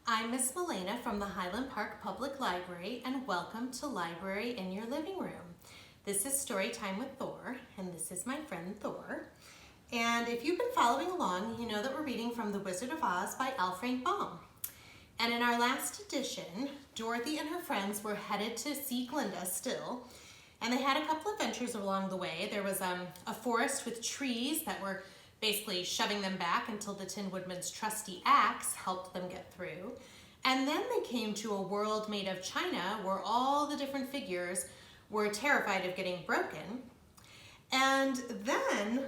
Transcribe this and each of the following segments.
I'm Miss Melaina from the Highland Park Public Library, and welcome to Library in Your Living Room. This is Storytime with Thor, and this is my friend Thor. And if you've been following along, you know that we're reading from The Wizard of Oz by L. Frank Baum. And in our last edition, Dorothy and her friends were headed to see Glinda still, and they had a couple of adventures along the way. There was a forest with trees that were basically shoving them back until the Tin Woodman's trusty axe helped them get through. And then they came to a world made of china where all the different figures were terrified of getting broken. And then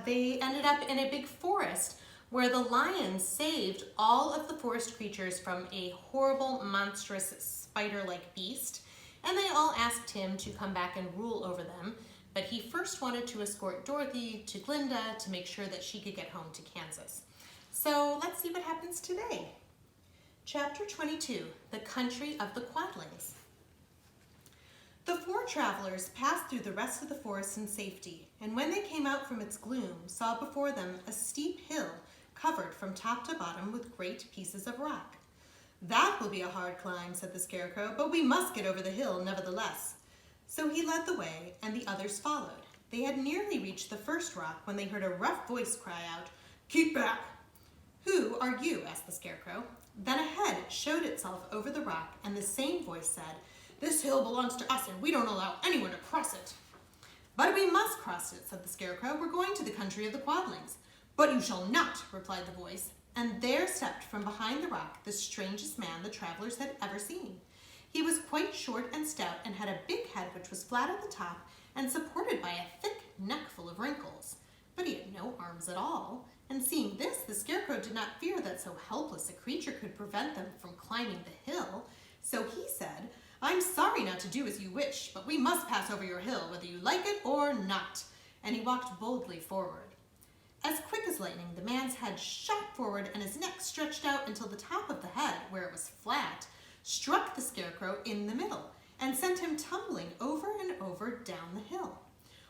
they ended up in a big forest where the lion saved all of the forest creatures from a horrible, monstrous, spider-like beast. And they all asked him to come back and rule over them. But he first wanted to escort Dorothy to Glinda to make sure that she could get home to Kansas. So let's see what happens today. Chapter 22, The Country of the Quadlings. The four travelers passed through the rest of the forest in safety, and when they came out from its gloom, saw before them a steep hill covered from top to bottom with great pieces of rock. "That will be a hard climb," said the Scarecrow, "but we must get over the hill nevertheless." So he led the way, and the others followed. They had nearly reached the first rock when they heard a rough voice cry out, "Keep back!" "Who are you?" asked the Scarecrow. Then a head showed itself over the rock, and the same voice said, "This hill belongs to us, and we don't allow anyone to cross it." "But we must cross it," said the Scarecrow. "We're going to the country of the Quadlings." "But you shall not," replied the voice, and there stepped from behind the rock the strangest man the travelers had ever seen. He was quite short and stout and had a big head which was flat at the top and supported by a thick neck full of wrinkles. But he had no arms at all, and seeing this, the Scarecrow did not fear that so helpless a creature could prevent them from climbing the hill. So he said, "I'm sorry not to do as you wish, but we must pass over your hill, whether you like it or not." And he walked boldly forward. As quick as lightning, the man's head shot forward and his neck stretched out until the top of the head, where it was flat, struck the Scarecrow in the middle and sent him tumbling over and over down the hill.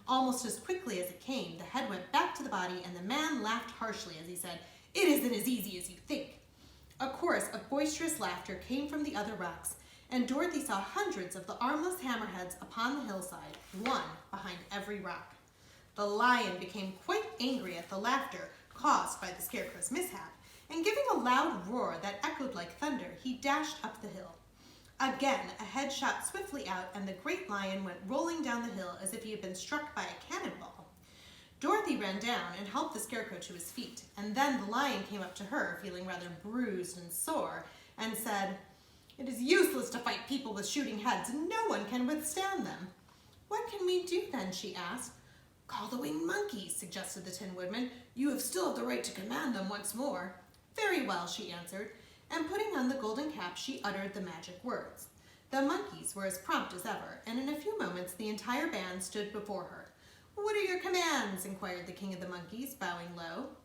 Almost as quickly as it came, the head went back to the body and the man laughed harshly as he said, "It isn't as easy as you think." A chorus of boisterous laughter came from the other rocks, and Dorothy saw hundreds of the armless hammerheads upon the hillside, one behind every rock. The lion became quite angry at the laughter caused by the Scarecrow's mishap, and giving a loud roar that echoed like thunder, he dashed up the hill. Again, a head shot swiftly out, and the great lion went rolling down the hill as if he had been struck by a cannonball. Dorothy ran down and helped the Scarecrow to his feet, and then the lion came up to her, feeling rather bruised and sore, and said, "It is useless to fight people with shooting heads, and no one can withstand them." "What can we do then?" she asked. "Call the winged monkeys," suggested the Tin Woodman. "You have still the right to command them once more." "Very well," she answered, and putting on the golden cap, she uttered the magic words. The monkeys were as prompt as ever, and in a few moments the entire band stood before her. "What are your commands?" inquired the King of the Monkeys, bowing low.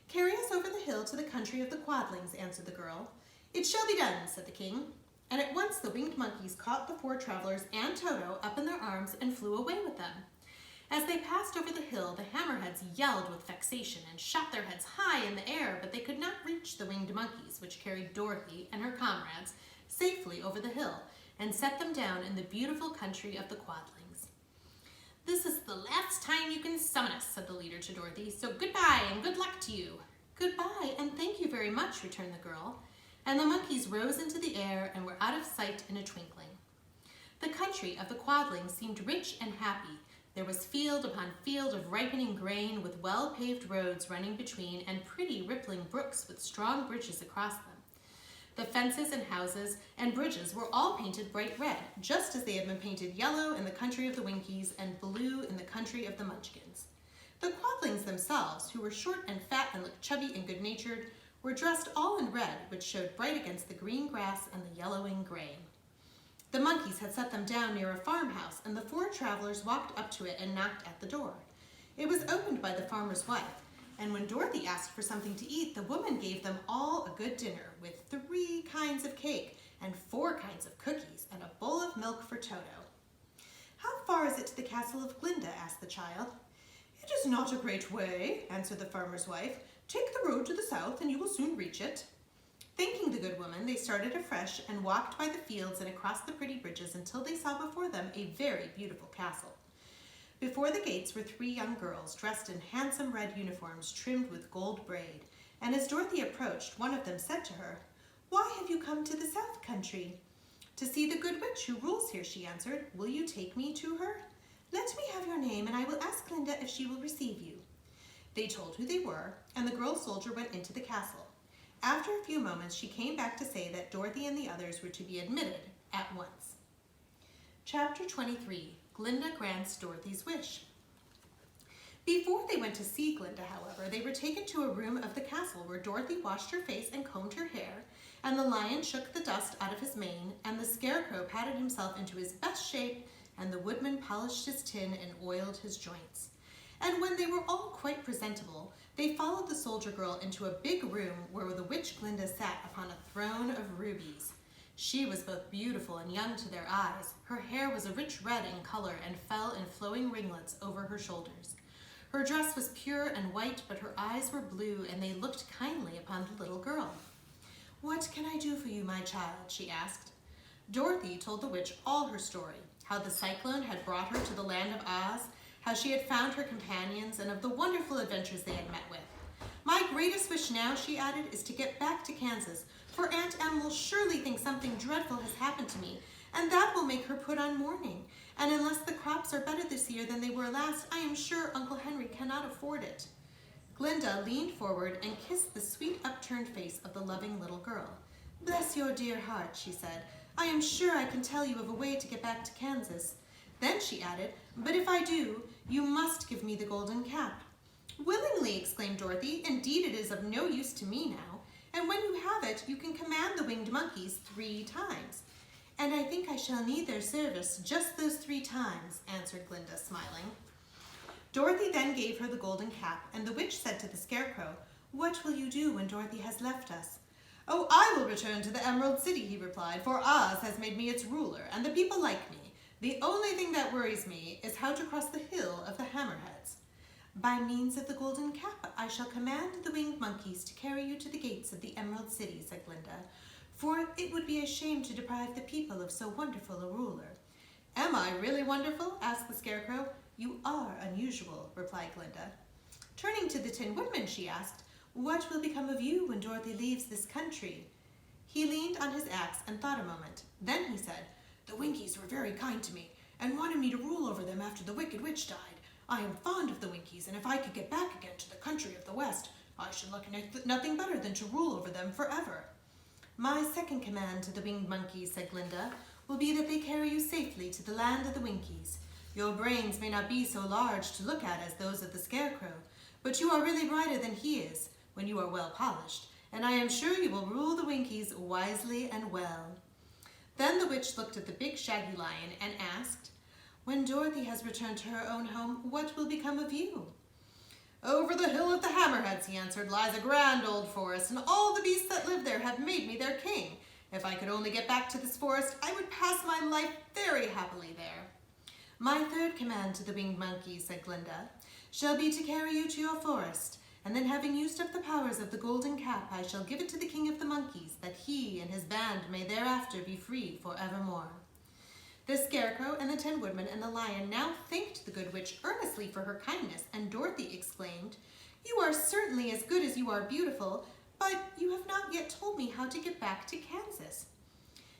"Carry us over the hill to the country of the Quadlings," answered the girl. "It shall be done," said the king. And at once the winged monkeys caught the four travelers and Toto up in their arms and flew away with them. As they passed over the hill, the hammerheads yelled with vexation and shot their heads high in the air, but they could not reach the winged monkeys, which carried Dorothy and her comrades safely over the hill and set them down in the beautiful country of the Quadlings. "This is the last time you can summon us," said the leader to Dorothy, "so goodbye and good luck to you." "Goodbye and thank you very much," returned the girl, and the monkeys rose into the air and were out of sight in a twinkling. The country of the Quadlings seemed rich and happy. There was field upon field of ripening grain with well-paved roads running between and pretty rippling brooks with strong bridges across them. The fences and houses and bridges were all painted bright red, just as they had been painted yellow in the country of the Winkies and blue in the country of the Munchkins. The Quadlings themselves, who were short and fat and looked chubby and good-natured, were dressed all in red, which showed bright against the green grass and the yellowing grain. The monkeys had set them down near a farmhouse, and the four travelers walked up to it and knocked at the door. It was opened by the farmer's wife, and when Dorothy asked for something to eat, the woman gave them all a good dinner with 3 kinds of cake and 4 kinds of cookies and a bowl of milk for Toto. "How far is it to the castle of Glinda?" asked the child. "It is not a great way," answered the farmer's wife. "Take the road to the south and you will soon reach it." Thanking the good woman, they started afresh and walked by the fields and across the pretty bridges until they saw before them a very beautiful castle. Before the gates were 3 young girls dressed in handsome red uniforms trimmed with gold braid, and as Dorothy approached, one of them said to her, "Why have you come to the South Country?" "To see the good witch who rules here," she answered. "Will you take me to her?" "Let me have your name, and I will ask Glinda if she will receive you." They told who they were, and the girl soldier went into the castle. After a few moments, she came back to say that Dorothy and the others were to be admitted at once. Chapter 23, Glinda Grants Dorothy's Wish. Before they went to see Glinda, however, they were taken to a room of the castle where Dorothy washed her face and combed her hair, and the lion shook the dust out of his mane, and the scarecrow patted himself into his best shape, and the woodman polished his tin and oiled his joints. And when they were all quite presentable, they followed the soldier girl into a big room where the witch Glinda sat upon a throne of rubies. She was both beautiful and young to their eyes. Her hair was a rich red in color and fell in flowing ringlets over her shoulders. Her dress was pure and white, but her eyes were blue, and they looked kindly upon the little girl. "What can I do for you, my child?" she asked. Dorothy told the witch all her story, how the cyclone had brought her to the land of Oz, how she had found her companions, and of the wonderful adventures they had met with. "My greatest wish now," she added, "is to get back to Kansas, for Aunt Em will surely think something dreadful has happened to me, and that will make her put on mourning. And unless the crops are better this year than they were last, I am sure Uncle Henry cannot afford it." Glinda leaned forward and kissed the sweet upturned face of the loving little girl. "Bless your dear heart," she said. "I am sure I can tell you of a way to get back to Kansas." Then she added, "But if I do, you must give me the golden cap." "Willingly," exclaimed Dorothy. "Indeed, it is of no use to me now. And when you have it, you can command the winged monkeys 3 times. "And I think I shall need their service just those 3 times, answered Glinda, smiling. Dorothy then gave her the golden cap, and the witch said to the scarecrow, "What will you do when Dorothy has left us?" "Oh, I will return to the Emerald City," he replied, "for Oz has made me its ruler, and the people like me. The only thing that worries me is how to cross the hill of the Hammerheads." "By means of the golden cap, I shall command the winged monkeys to carry you to the gates of the Emerald City," said Glinda, "for it would be a shame to deprive the people of so wonderful a ruler." "Am I really wonderful?" asked the scarecrow. "You are unusual," replied Glinda. Turning to the Tin Woodman, she asked, "What will become of you when Dorothy leaves this country?" He leaned on his axe and thought a moment. Then he said, "The Winkies were very kind to me and wanted me to rule over them after the Wicked Witch died. I am fond of the Winkies, and if I could get back again to the country of the West, I should like nothing better than to rule over them forever." "My second command to the winged monkeys," said Glinda, "will be that they carry you safely to the land of the Winkies. Your brains may not be so large to look at as those of the scarecrow, but you are really brighter than he is when you are well polished, and I am sure you will rule the Winkies wisely and well." Then the witch looked at the big shaggy lion and asked, "When Dorothy has returned to her own home, what will become of you?" "Over the hill of the Hammerheads," he answered, "lies a grand old forest, and all the beasts that live there have made me their king. If I could only get back to this forest, I would pass my life very happily there." "My third command to the winged monkeys," said Glinda, "shall be to carry you to your forest, and then having used up the powers of the golden cap, I shall give it to the king of the monkeys, that he and his band may thereafter be free forevermore." The scarecrow and the Tin Woodman and the lion now thanked the good witch earnestly for her kindness, and Dorothy exclaimed, "You are certainly as good as you are beautiful, but you have not yet told me how to get back to Kansas."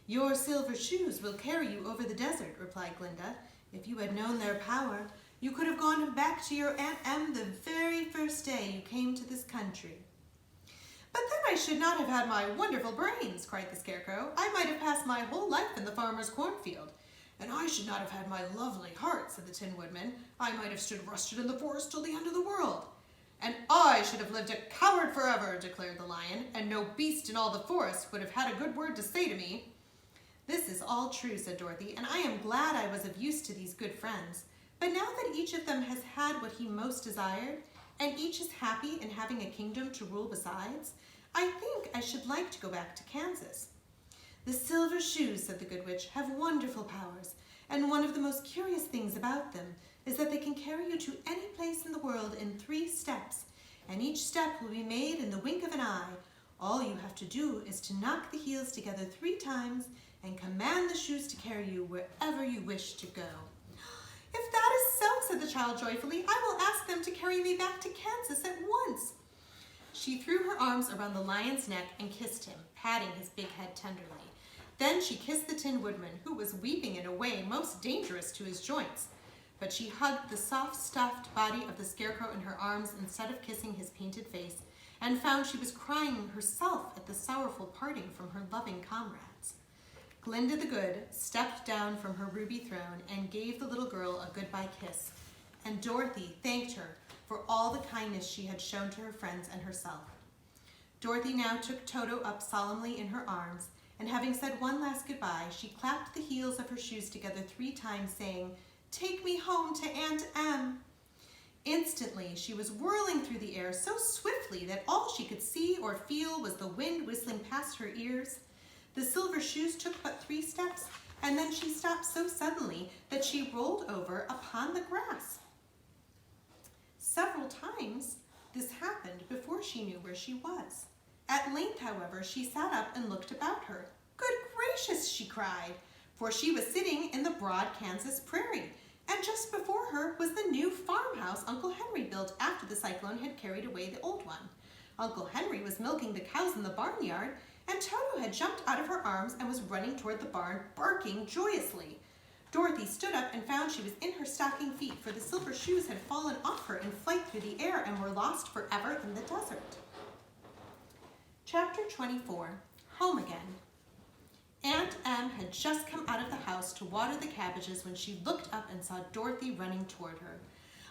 "Your silver shoes will carry you over the desert," replied Glinda. "If you had known their power, you could have gone back to your Aunt Em the very first day you came to this country." "But then I should not have had my wonderful brains," cried the scarecrow. "I might have passed my whole life in the farmer's cornfield." "And I should not have had my lovely heart," said the Tin Woodman. "I might have stood rusted in the forest till the end of the world." "And I should have lived a coward forever," declared the lion, "and no beast in all the forest would have had a good word to say to me." "This is all true," said Dorothy, "and I am glad I was of use to these good friends. But now that each of them has had what he most desired, and each is happy in having a kingdom to rule besides, I think I should like to go back to Kansas." "The silver shoes," said the good witch, "have wonderful powers, and one of the most curious things about them is that they can carry you to any place in the world in 3 steps, and each step will be made in the wink of an eye, All you have to do is to knock the heels together 3 times and command the shoes to carry you wherever you wish to go." "If that is so," said the child joyfully, "I will ask them to carry me back to Kansas at once." She threw her arms around the lion's neck and kissed him, patting his big head tenderly. Then she kissed the Tin Woodman, who was weeping in a way most dangerous to his joints. But she hugged the soft, stuffed body of the Scarecrow in her arms instead of kissing his painted face, and found she was crying herself at the sorrowful parting from her loving comrades. Glinda the Good stepped down from her ruby throne and gave the little girl a goodbye kiss, and Dorothy thanked her for all the kindness she had shown to her friends and herself. Dorothy now took Toto up solemnly in her arms, and having said one last goodbye, she clapped the heels of her shoes together 3 times, saying, "Take me home to Aunt Em." Instantly, she was whirling through the air so swiftly that all she could see or feel was the wind whistling past her ears. The silver shoes took but 3 steps, and then she stopped so suddenly that she rolled over upon the grass. Several times this happened before she knew where she was. At length, however, she sat up and looked about her. "Good gracious," she cried, for she was sitting in the broad Kansas prairie, and just before her was the new farmhouse Uncle Henry built after the cyclone had carried away the old one. Uncle Henry was milking the cows in the barnyard, and Toto had jumped out of her arms and was running toward the barn, barking joyously. Dorothy stood up and found she was in her stocking feet, for the silver shoes had fallen off her in flight through the air and were lost forever in the desert. Chapter 24, Home Again. Aunt Em had just come out of the house to water the cabbages when she looked up and saw Dorothy running toward her.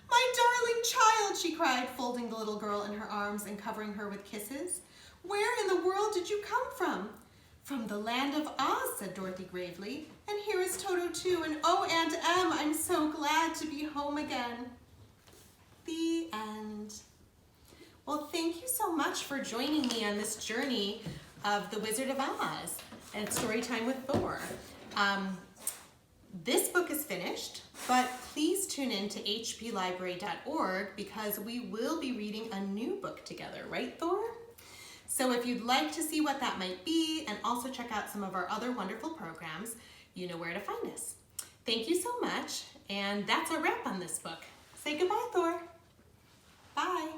"My darling child," she cried, folding the little girl in her arms and covering her with kisses. "Where in the world did you come from?" "From the land of Oz," said Dorothy gravely. "And here is Toto too, and oh, Aunt Em, I'm so glad to be home again." The end. Well, thank you so much for joining me on this journey of The Wizard of Oz and Storytime with Thor. This book is finished, but please tune in to hplibrary.org because we will be reading a new book together, right, Thor? So if you'd like to see what that might be and also check out some of our other wonderful programs, you know where to find us. Thank you so much, and that's a wrap on this book. Say goodbye, Thor. Bye.